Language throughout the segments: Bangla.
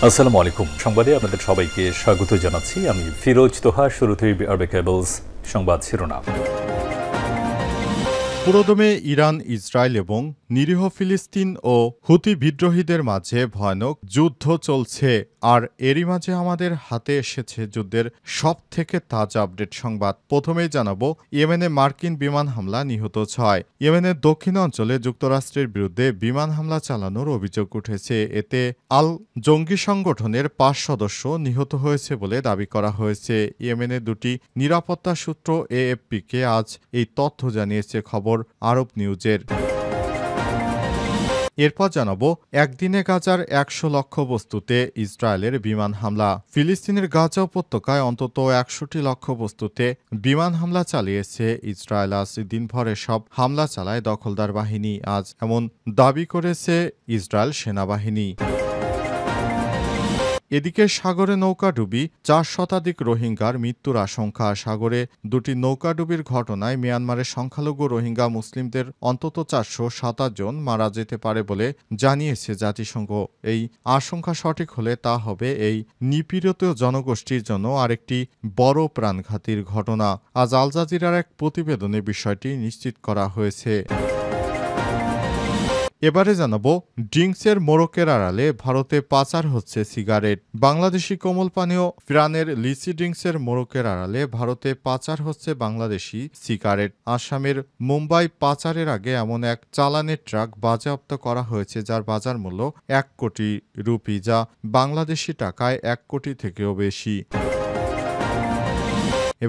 আসসালামু আলাইকুম। সংবাদে আপনাদের সবাইকে স্বাগত জানাচ্ছি। আমি ফিরোজ তোহা। শুরুতেই আরবে কেবলস সংবাদ শিরোনাম। পুরোদমে ইরান, ইসরায়েল এবং নিরীহ ফিলিস্তিন ও হুতি বিদ্রোহীদের মাঝে ভয়ানক যুদ্ধ চলছে। আর এরই মাঝে আমাদের হাতে এসেছে যুদ্ধের সব থেকে তাজা আপডেট সংবাদ। প্রথমেই জানাবো, ইয়েমেনে মার্কিন বিমান হামলা, নিহত 6। ইয়েমেনের দক্ষিণ অঞ্চলে যুক্তরাষ্ট্রের বিরুদ্ধে বিমান হামলা চালানোর অভিযোগ উঠেছে। এতে আল জঙ্গি সংগঠনের 5 সদস্য নিহত হয়েছে বলে দাবি করা হয়েছে। ইয়েমেনের দুটি নিরাপত্তা সূত্র এএফপিকে আজ এই তথ্য জানিয়েছে খবর আরব নিউজের। এরপর জানাবো, একদিনে গাজার 100 লক্ষ্য বস্তুতে ইসরায়েলের বিমান হামলা। ফিলিস্তিনের গাজা উপত্যকায় অন্তত 100টি লক্ষ্য বস্তুতে বিমান হামলা চালিয়েছে ইসরায়েল। আজ দিনভরে সব হামলা চালায় দখলদার বাহিনী, আজ এমন দাবি করেছে ইসরায়েল সেনাবাহিনী। এদিকে সাগরে নৌকাডুবি, 4 শতাধিক রোহিঙ্গার মৃত্যুর আশঙ্কা। সাগরে দুটি নৌকাডুবির ঘটনায় মিয়ানমারের সংখ্যালঘু রোহিঙ্গা মুসলিমদের অন্তত 427 জন মারা যেতে পারে বলে জানিয়েছে জাতিসংঘ। এই আশঙ্কা সঠিক হলে তা হবে এই নিপীড়িত জনগোষ্ঠীর জন্য আরেকটি বড় প্রাণঘাতীর ঘটনা। আজ আল জাজিরার এক প্রতিবেদনে বিষয়টি নিশ্চিত করা হয়েছে। এবারে জানাবো, ড্রিঙ্কসের মোড়কের আড়ালে ভারতে পাচার হচ্ছে সিগারেট। বাংলাদেশি কোমল পানীয় ফ্রানের লিচি ড্রিঙ্কসের মোড়কের আড়ালে ভারতে পাচার হচ্ছে বাংলাদেশি সিগারেট। আসামের মুম্বাই পাচারের আগে এমন এক চালানের ট্রাক বাজেয়াপ্ত করা হয়েছে যার বাজার মূল্য 1 কোটি রুপি, যা বাংলাদেশি টাকায় 1 কোটি থেকেও বেশি।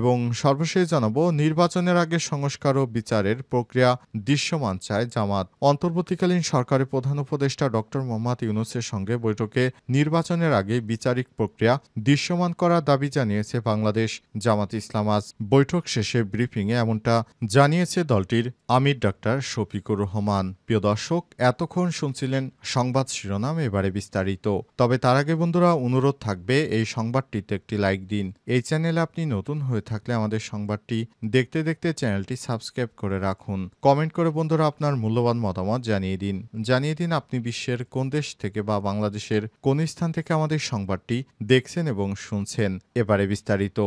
এবং সর্বশেষ জানাবো, নির্বাচনের আগে সংস্কার ও বিচারের প্রক্রিয়া দৃশ্যমান চায় জামাত। অন্তর্বর্তীকালীন সরকারের প্রধান উপদেষ্টা ড. মোহাম্মদ ইউনূসের সঙ্গে বৈঠকে নির্বাচনের আগে বিচারিক প্রক্রিয়া দৃশ্যমান করার দাবি জানিয়েছে বাংলাদেশ জামাত ইসলাম। আজ বৈঠক শেষে ব্রিফিংয়ে এমনটা জানিয়েছে দলটির আমির ডাক্তার শফিকুর রহমান। প্রিয় দর্শক, এতক্ষণ শুনছিলেন সংবাদ শিরোনাম, এবারে বিস্তারিত। তবে তার আগে বন্ধুরা, অনুরোধ থাকবে এই সংবাদটিতে একটি লাইক দিন। এই চ্যানেলে আপনি নতুন হয়ে থাকলে আমাদের সংবাদটি দেখতে দেখতে চ্যানেলটি সাবস্ক্রাইব করে রাখুন। কমেন্ট করে বন্ধুরা আপনার মূল্যবান মতামত জানিয়ে দিন আপনি বিশ্বের কোন দেশ থেকে বা বাংলাদেশের কোন স্থান থেকে আমাদের সংবাদটি দেখছেন এবং শুনছেন। এবারে বিস্তারিত।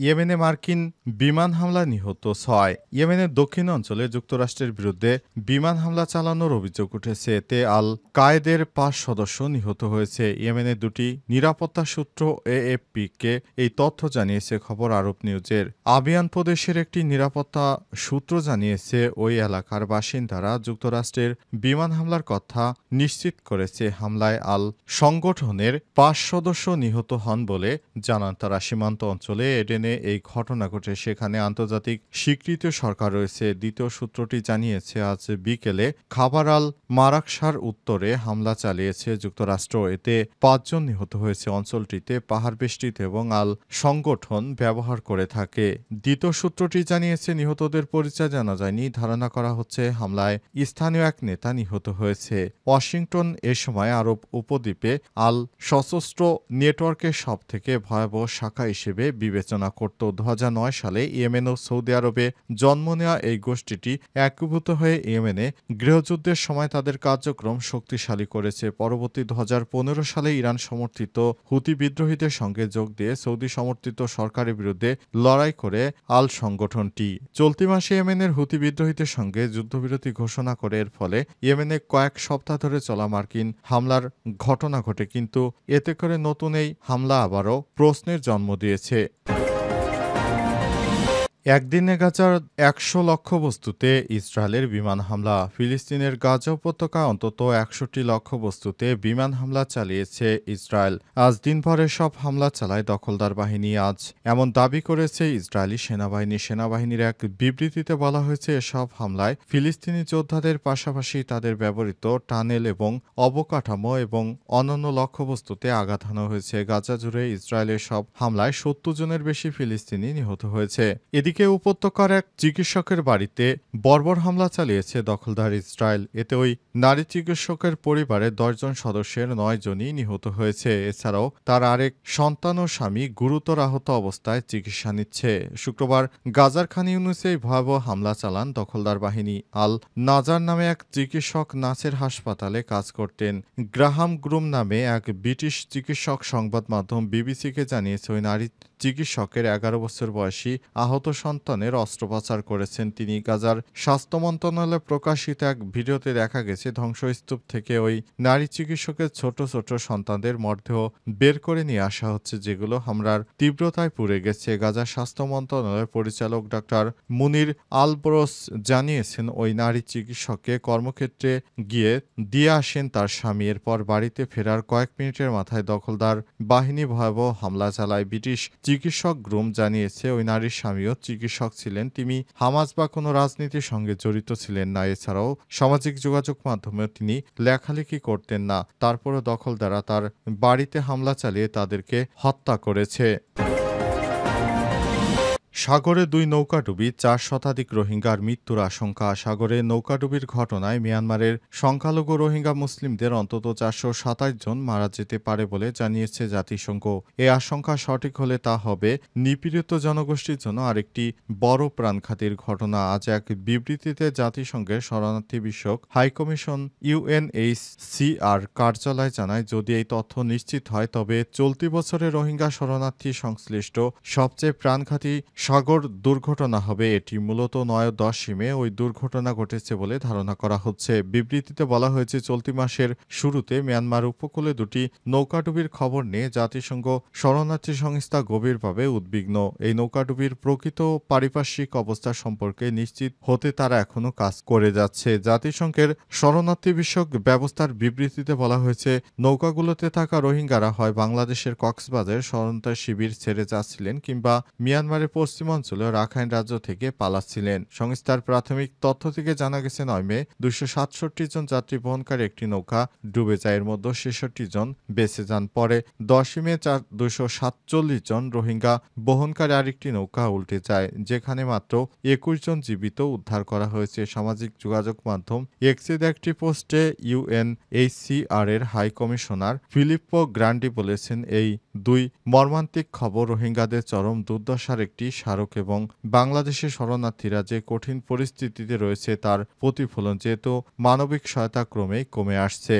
ইয়েমেনে মার্কিন বিমান হামলা, নিহত 6। ইয়েমেনের দক্ষিণ অঞ্চলে যুক্তরাষ্ট্রের বিরুদ্ধে বিমান হামলা চালানোর অভিযোগ উঠেছে। এতে আল কায়েদের 5 সদস্য নিহত হয়েছে। ইয়েমেনের দুটি নিরাপত্তা সূত্র এএফপিকে এই তথ্য জানিয়েছে খবর আরব নিউজের। আবিয়ান প্রদেশের একটি নিরাপত্তা সূত্র জানিয়েছে ওই এলাকার বাসিন্দারা যুক্তরাষ্ট্রের বিমান হামলার কথা নিশ্চিত করেছে। হামলায় আল সংগঠনের 5 সদস্য নিহত হন বলে জানান তারা। সীমান্ত অঞ্চলে এডেনে এই ঘটনা ঘটে, সেখানে আন্তর্জাতিক স্বীকৃত সরকার রয়েছে। দ্বিতীয় সূত্রটি জানিয়েছে আজ বিকেলে খাবার আল মারাকসার উত্তরে হামলা চালিয়েছে যুক্তরাষ্ট্র। এতে 5 জন নিহত হয়েছে। অঞ্চলটিতে পাহাড় বেষ্টিত এবং আল সংগঠন ব্যবহার করে থাকে। দ্বিতীয় সূত্রটি জানিয়েছে নিহতদের পরিচয় জানা যায়নি। ধারণা করা হচ্ছে হামলায় স্থানীয় এক নেতা নিহত হয়েছে। ওয়াশিংটন এ সময় আরব উপদ্বীপে আল সশস্ত্র নেটওয়ার্কের সবথেকে ভয়াবহ শাখা হিসেবে বিবেচনা করত। 2009 সালে ইয়েমেন ও সৌদি আরবে জন্ম নেওয়া এই গোষ্ঠীটি একীভূত হয়ে ইয়েমেনে গৃহযুদ্ধের সময় তাদের কার্যক্রম শক্তিশালী করেছে। পরবর্তী 2015 সালে ইরান সমর্থিত হুতি বিদ্রোহীদের সঙ্গে যোগ দিয়ে সৌদি সমর্থিত সরকারের বিরুদ্ধে লড়াই করে আল সংগঠনটি চলতি মাসে ইয়েমেনের হুতি বিদ্রোহীদের সঙ্গে যুদ্ধবিরতি ঘোষণা করে। এর ফলে ইয়েমেনে কয়েক সপ্তাহ ধরে চলা মার্কিন হামলার ঘটনা ঘটে, কিন্তু এতে করে নতুন এই হামলা আবারও প্রশ্নের জন্ম দিয়েছে। একদিনে গাজার 100 লক্ষ্য বস্তুতে ইসরায়েলের বিমান হামলা। ফিলিস্তিনের গাজা উপত্যকায় অন্তত 100টি লক্ষ্য বস্তুতে বিমান হামলা চালিয়েছে ইসরায়েল। আজ দিনভরে সব হামলা চালায় দখলদার বাহিনী, আজ এমন দাবি করেছে ইসরায়েলি সেনাবাহিনী। সেনাবাহিনীর এক বিবৃতিতে বলা হয়েছে এসব হামলায় ফিলিস্তিনি যোদ্ধাদের পাশাপাশি তাদের ব্যবহৃত টানেল এবং অবকাঠামো এবং অন্যান্য লক্ষ্যবস্তুতে আঘাত হানা হয়েছে। গাজা জুড়ে ইসরায়েলের সব হামলায় 70 জনের বেশি ফিলিস্তিনি নিহত হয়েছে। এদিকে এদিকে উপত্যকার এক চিকিৎসকের বাড়িতে বর্বর হামলা চালিয়েছে দখলদার ইসরায়েল। এতে ওই নারী চিকিৎসকের পরিবারের 10 জন সদস্যের 9 জনই নিহত হয়েছে। এছাড়াও তার আরেক সন্তান ও স্বামী গুরুতর আহত অবস্থায় চিকিৎসা নিচ্ছে। শুক্রবার গাজার খান ইউনুসে এই ভয়াবহ হামলা চালান দখলদার বাহিনী। আল নাজার নামে এক চিকিৎসক নাসের হাসপাতালে কাজ করতেন। গ্রাহাম গ্রুম নামে এক ব্রিটিশ চিকিৎসক সংবাদ মাধ্যম বিবিসিকে জানিয়েছে ওই নারী চিকিৎসকের 11 বছর বয়সী আহত সন্তানের অস্ত্রোপচার করেছেন তিনি। গাজার স্বাস্থ্য মন্ত্রণালয়ে প্রকাশিত এক ভিডিওতে দেখা গেছে ধ্বংসস্তূপ থেকে ওই নারী চিকিৎসকের ছোট ছোট সন্তানদের মরদেহ বের করে নিয়ে আসা হচ্ছে, যেগুলো হামলার তীব্রতায় পুড়ে গেছে। গাজার স্বাস্থ্য মন্ত্রণালয়ের পরিচালক ডাক্তার মুনির আলবরস জানিয়েছেন ওই নারী চিকিৎসককে কর্মক্ষেত্রে গিয়ে দিয়ে আসেন তার স্বামী। এরপর বাড়িতে ফেরার কয়েক মিনিটের মাথায় দখলদার বাহিনী ভয়াবহ হামলা চালায়। ব্রিটিশ চিকিৎসক গ্রুম জানিয়েছে ওই নারীর স্বামীও চিকিৎসক ছিলেন। তিনি হামাস বা কোনো রাজনীতির সঙ্গে জড়িত ছিলেন না। এছাড়াও সামাজিক যোগাযোগ মাধ্যমে তিনি লেখালেখি করতেন না। তারপরও দখলদাররা তার বাড়িতে হামলা চালিয়ে তাদেরকে হত্যা করেছে। সাগরে 2 নৌকাডুবি, 4 শতাধিক রোহিঙ্গার মৃত্যুর আশঙ্কা। সাগরে নৌকাডুবির ঘটনায় মিয়ানমারের সংখ্যালঘু রোহিঙ্গা মুসলিমদের অন্তত 427 জন মারা যেতে পারে বলে জানিয়েছে জাতিসংঘ। এ আশঙ্কা সঠিক হলে তা হবে নিপীড়িত জনগোষ্ঠীর জন্য আরেকটি বড় প্রাণঘাতীর ঘটনা। আজ এক বিবৃতিতে জাতিসংঘের শরণার্থী বিষয়ক হাইকমিশন UNHCR কার্যালয় জানায়, যদি এই তথ্য নিশ্চিত হয় তবে চলতি বছরে রোহিঙ্গা শরণার্থী সংশ্লিষ্ট সবচেয়ে প্রাণঘাতী সাগর দুর্ঘটনা হবে। এটি মূলত 9-10 মে ওই দুর্ঘটনা ঘটেছে বলে ধারণা করা হচ্ছে। বিবৃতিতে বলা হয়েছে, চলতি মাসের শুরুতে মিয়ানমার উপকূলে 2টি নৌকাডুবির খবর নিয়ে জাতিসংঘ শরণার্থী সংস্থা গভীরভাবে উদ্বিগ্ন। এই নৌকাডুবির প্রকৃত পারিপার্শ্বিক অবস্থা সম্পর্কে নিশ্চিত হতে তারা এখনও কাজ করে যাচ্ছে। জাতিসংঘের শরণার্থী বিষয়ক ব্যবস্থার বিবৃতিতে বলা হয়েছে, নৌকাগুলোতে থাকা রোহিঙ্গারা হয় বাংলাদেশের কক্সবাজার শরণার্থী শিবির ছেড়ে যাচ্ছিলেন কিংবা মিয়ানমারের পশ্চিমাঞ্চলে রাখাইন রাজ্য থেকে পালাচ্ছিলেন। সংস্থার প্রাথমিক তথ্য থেকে জানা গেছে 9 মে 267 জন যাত্রী বহনকারী একটি নৌকা ডুবে যায়। এর মধ্যে 66 জন বেঁচে যান। পরে 10 মে 247 জন রোহিঙ্গা বহনকারী আরেকটি নৌকা উল্টে যায়, যেখানে মাত্র 21 জন জীবিত উদ্ধার করা হয়েছে। সামাজিক যোগাযোগ মাধ্যম এক্সের একটি পোস্টে UNHCR এর হাই কমিশনার ফিলিপ্পো গ্রান্ডি বলেছেন, এই 2 মর্মান্তিক খবর রোহিঙ্গাদের চরম দুর্দশার একটি স্মারক এবং বাংলাদেশের শরণার্থীরা যে কঠিন পরিস্থিতিতে রয়েছে তার প্রতিফলন, যেহেতু মানবিক সহায়তা ক্রমেই কমে আসছে।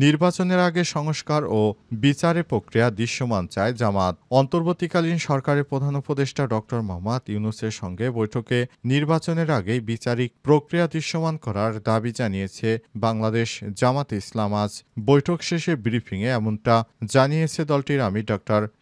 নির্বাচনের আগে সংস্কার ও বিচারের প্রক্রিয়া দৃশ্যমান চায় জামাত। অন্তর্বর্তীকালীন সরকারের প্রধান উপদেষ্টা ড. মোহাম্মদ ইউনূসের সঙ্গে বৈঠকে নির্বাচনের আগেই বিচারিক প্রক্রিয়া দৃশ্যমান করার দাবি জানিয়েছে বাংলাদেশ জামাতে ইসলাম। আজ বৈঠক শেষে ব্রিফিংয়ে এমনটা জানিয়েছে দলটির আমির ড.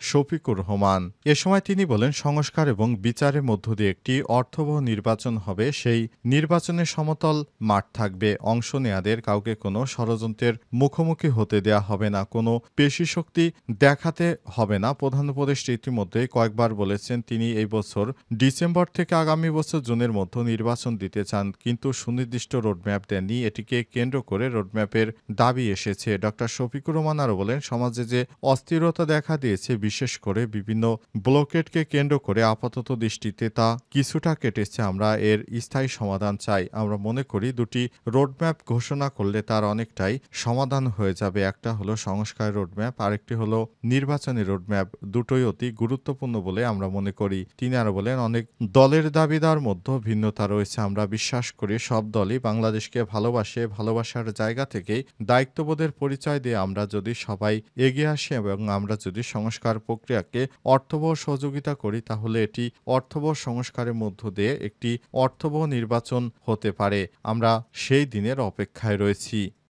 শফিকুর রহমান। এ সময় তিনি বলেন, সংস্কার এবং বিচারের মধ্য দিয়ে একটি অর্থবহ নির্বাচন হবে। সেই নির্বাচনে সমতল মাঠ থাকবে। অংশ নেয়াদের কাউকে কোনো ষড়যন্ত্রের মুখোমুখি হতে দেয়া হবে না, কোনো পেশি শক্তি দেখাতে হবে না। প্রধান উপদেষ্টা ইতিমধ্যেই কয়েকবার বলেছেন তিনি এই বছর ডিসেম্বর থেকে আগামী বছর জুনের মধ্যে নির্বাচন দিতে চান, কিন্তু সুনির্দিষ্ট রোডম্যাপ দেননি। এটিকে কেন্দ্র করে রোডম্যাপের দাবি এসেছে। ড. শফিকুর রহমান আরও বলেন, সমাজে যে অস্থিরতা দেখা দিয়েছে, বিশেষ করে বিভিন্ন ব্লকেটকে কেন্দ্র করে, আপাতত দৃষ্টিতে তা কিছুটা কেটেছে। আমরা এর স্থায়ী সমাধান চাই। আমরা মনে করি 2টি রোডম্যাপ ঘোষণা করলে তার অনেকটাই সমাধান হয়ে যাবে। একটা হলো সংস্কার রোডম্যাপ, আরেকটি হলো নির্বাচনী রোডম্যাপ। দুটোই অতি গুরুত্বপূর্ণ বলে আমরা মনে করি। তিনি আরো বলেন, অনেক দলের দাবিদার মধ্যে ভিন্নতা রয়েছে। আমরা বিশ্বাস করি সব দলই বাংলাদেশকে ভালোবাসে। ভালোবাসার জায়গা থেকেই দায়িত্ববোধের পরিচয় দিয়ে আমরা যদি সবাই এগিয়ে আসি এবং আমরা যদি সংস্কার প্রক্রিয়াকে অর্থবহ সহযোগিতা করি, তাহলে এটি অর্থবহ সংস্কারের মধ্য দিয়ে একটি অর্থবহ নির্বাচন হতে পারে। আমরা সেই দিনের অপেক্ষায় রয়েছি।